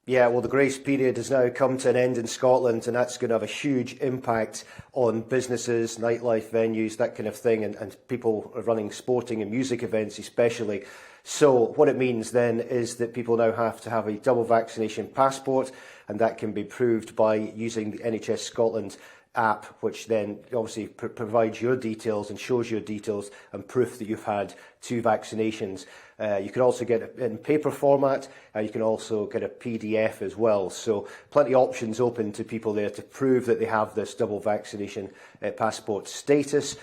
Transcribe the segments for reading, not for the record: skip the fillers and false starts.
Yeah, well, the grace period has now come to an end in Scotland, and that's going to have a huge impact on businesses, nightlife venues, that kind of thing, and people running sporting and music events especially. So what it means then is that people now have to have a double vaccination passport, and that can be proved by using the NHS Scotland app, which then obviously provides your details and shows your details and proof that you've had 2 vaccinations. You can also get it in paper format. You can also get a PDF as well. So plenty of options open to people there to prove that they have this double vaccination passport status.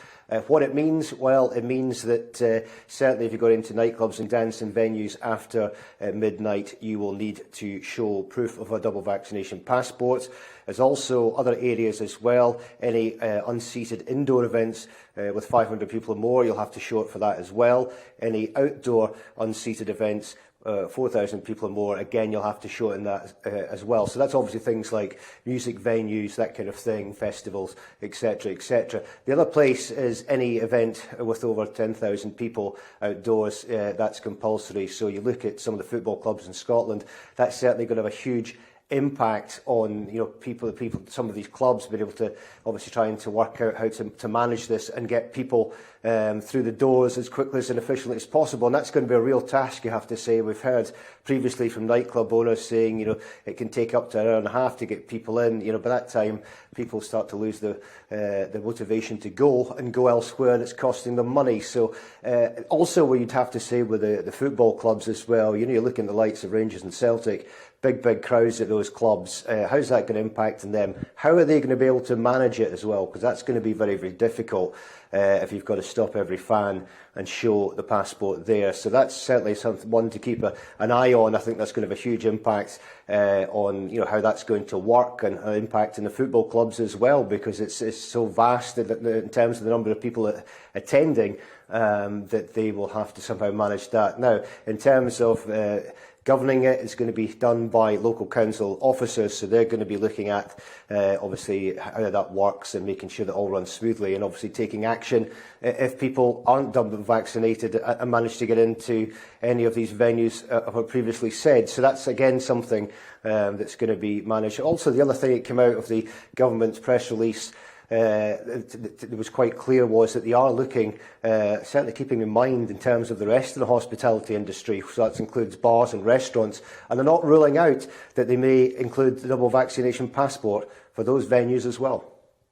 What it means? Well, it means that certainly if you go into nightclubs and dancing venues after midnight, you will need to show proof of a double vaccination passport. There's also other areas as well. Any unseated indoor events with 500 people or more, you'll have to show it for that as well. Any outdoor unseated events 4,000 people or more, again, you'll have to show it in that as well. So that's obviously things like music venues, that kind of thing, festivals, etc., etc. The other place is any event with over 10,000 people outdoors, that's compulsory. So you look at some of the football clubs in Scotland, that's certainly going to have a huge impact on people, some of these clubs being able to obviously trying to work out how to manage this and get people through the doors as quickly and efficiently as possible. And that's going to be a real task, you have to say. We've heard previously from nightclub owners saying, it can take up to an hour and a half to get people in. By that time, people start to lose the motivation to go and go elsewhere, and it's costing them money. So also, what you'd have to say with the football clubs as well, you're looking at the likes of Rangers and Celtic, big crowds at those clubs. How's that going to impact on them? How are they going to be able to manage it as well? Because that's going to be very, very difficult if you've got to stop every fan and show the passport there. So that's certainly one to keep an eye on. I think that's going to have a huge impact on how that's going to work, and an impact in the football clubs as well, because it's so vast in terms of the number of people attending that they will have to somehow manage that. Now, in terms of governing it, is going to be done by local council officers, so they're going to be looking at obviously how that works and making sure that all runs smoothly, and obviously taking action if people aren't double vaccinated and manage to get into any of these venues I've previously said. So that's again something that's going to be managed. Also, the other thing that came out of the government's press release that was quite clear was that they are looking, certainly keeping in mind in terms of the rest of the hospitality industry, so that includes bars and restaurants, and they're not ruling out that they may include the double vaccination passport for those venues as well.